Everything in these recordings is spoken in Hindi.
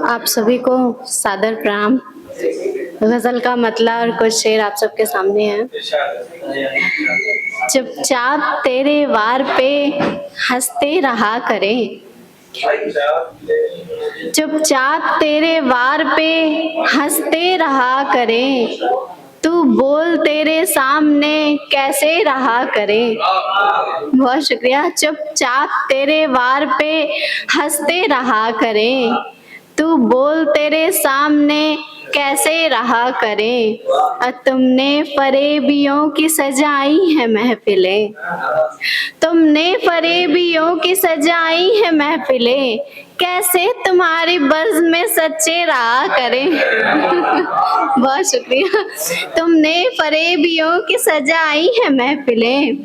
आप सभी को सादर प्रणाम। गजल का मतलब और कुछ शेर आप सबके सामने है। चुपचाप तेरे वार पे हंसते रहा करें, चुपचाप तेरे वार पे हंसते रहा करें, तू बोल तेरे सामने कैसे रहा करे। बहुत शुक्रिया। चुपचाप तेरे वार पे हंसते रहा करें, तू बोल तेरे सामने कैसे रहा करे। तुमने फरेबियों की सजाई है महफिलें, तुमने फरेबियों की सजाई है महफिलें, कैसे तुम्हारी बज़्म में सच्चे रहा करें। बहुत शुक्रिया। तुमने फरेबियों की सजाई है महफिलें,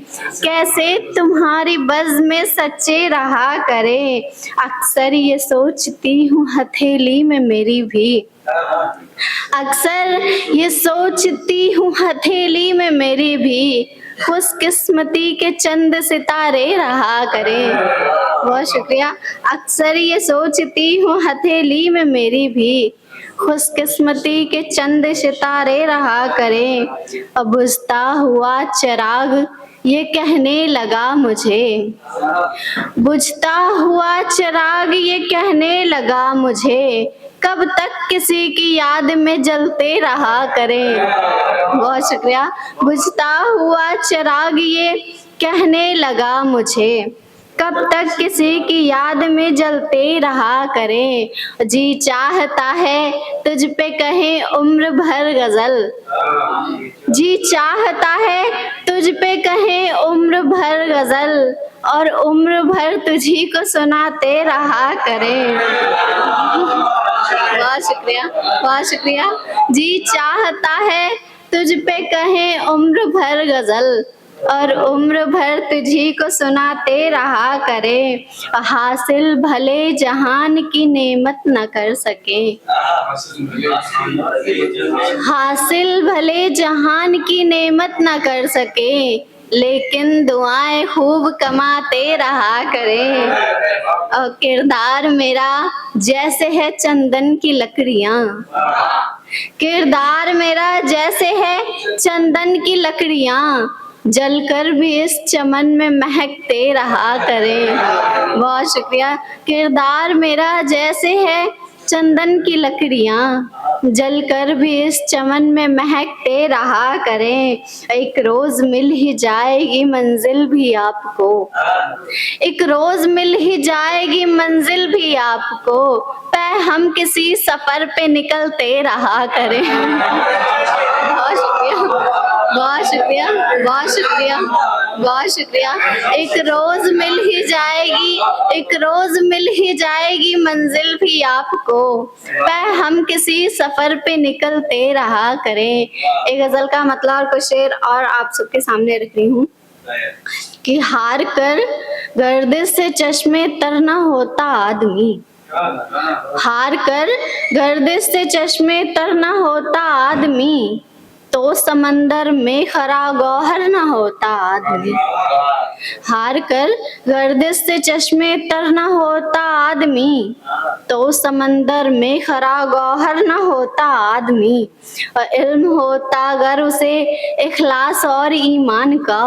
कैसे तुम्हारी बज़्म में सच्चे रहा करें। अक्सर ये सोचती हूँ हथेली में मेरी भी, अक्सर ये सोचती हूँ हथेली में मेरी भी, खुशकिस्मती के चंद सितारे रहा करें। बहुत शुक्रिया। अक्सर ये सोचती हूँ हथेली में मेरी भी, खुशकिस्मती के चंद सितारे रहा करें। अब बुझता हुआ चिराग ये कहने लगा मुझे, बुझता हुआ चिराग ये कहने लगा मुझे, कब तक किसी की याद में जलते रहा करें। बहुत शुक्रिया। बुझता हुआ चिराग ये कहने लगा मुझे, कब तक किसी की याद में जलते रहा करें। जी चाहता है तुझ पे कहें उम्र भर गजल, जी चाहता है तुझ पे कहें उम्र भर गजल, और उम्र भर तुझी को सुनाते रहा करें। बहुत शुक्रिया, बहुत शुक्रिया। जी चाहता है तुझ पे कहें उम्र भर गजल, और उम्र भर तुझी को सुनाते रहा करे। हासिल भले जहान की नेमत न कर सके, हासिल भले जहान की नेमत न कर सके, लेकिन दुआएं खूब कमाते रहा करे। और किरदार मेरा जैसे है चंदन की लकड़ियाँ, किरदार मेरा जैसे है चंदन की लकड़ियाँ, जलकर भी इस चमन में महकते रहा करें। बहुत शुक्रिया। किरदार मेरा जैसे है चंदन की लकड़ियाँ, जलकर भी इस चमन में महकते रहा करें। एक रोज मिल ही जाएगी मंजिल भी आपको, एक रोज मिल ही जाएगी मंजिल भी आपको, हम किसी सफर पे निकलते रहा करें। बहुत शुक्रिया, बहुत शुक्रिया, बहुत शुक्रिया, बहुत शुक्रिया। एक रोज मिल ही जाएगी, एक रोज मिल ही जाएगी मंजिल भी आपको, हम किसी सफर पे निकलते रहा करें। एक गजल का मतलब और कुछ शेर और आप सबके सामने रख रही हूँ कि हार कर गर्दिश से चश्मे तर न होता आदमी, हार कर गर्दिश से चश्मे तर न होता आदमी, तो समंदर में खरा गौहर न होता आदमी। हार कर गर्दिश से चश्मे तर न होता आदमी, तो समंदर में खरा गौहर न होता आदमी। और इल्म होता अगर उसे इखलास और ईमान का,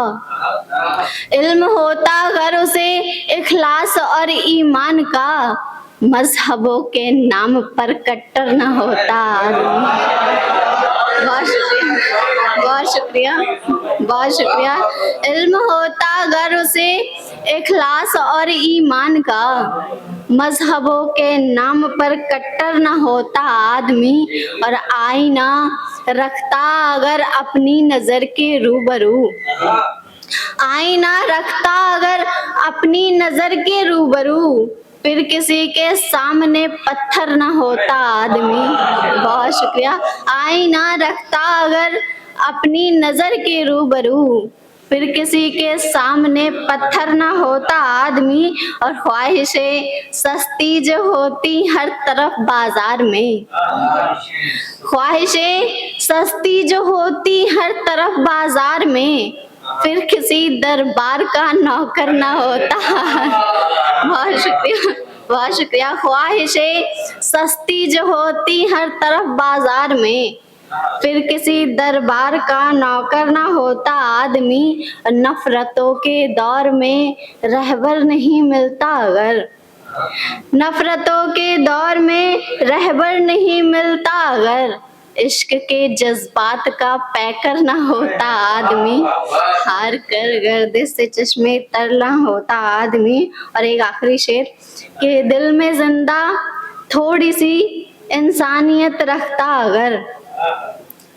इल्म होता अगर उसे इखलास और ईमान का, मजहबों के नाम पर कट्टर न होता आदमी। बहुत शुक्रिया, बहुत शुक्रिया, बहुत शुक्रिया। इल्म होता अगर उसे इखलास और ईमान का, मजहबों के नाम पर कट्टर न होता आदमी। और आईना रखता अगर अपनी नजर के रूबरू, आईना रखता अगर अपनी नजर के रूबरू, फिर किसी के सामने पत्थर न होता आदमी। बहुत शुक्रिया। आईना रखता अगर अपनी नजर के रूबरू, फिर किसी के सामने पत्थर न होता आदमी। और ख्वाहिशें सस्ती जो होती हर तरफ बाजार में, ख्वाहिशें सस्ती जो होती हर तरफ बाजार में, फिर किसी दरबार का नौकर न होता। बहुत शुक्रिया, बहुत शुक्रिया। ख्वाहिशें सस्ती जो होती हर तरफ बाजार में, फिर किसी दरबार का नौकर ना होता आदमी। नफरतों के दौर में रहबर नहीं मिलता अगर, नफरतों के दौर में रहबर नहीं मिलता अगर, इश्क के जज्बात का पैकर ना होता आदमी। हार कर गर्दिश से चश्मे तरला होता आदमी। और एक आखिरी शेर कि दिल में जिंदा थोड़ी सी इंसानियत रखता अगर,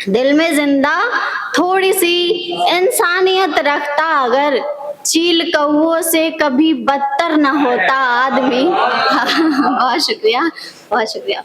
दिल में जिंदा थोड़ी सी इंसानियत रखता अगर, चील कौओं से कभी बदतर ना होता आदमी। बहुत शुक्रिया, बहुत शुक्रिया।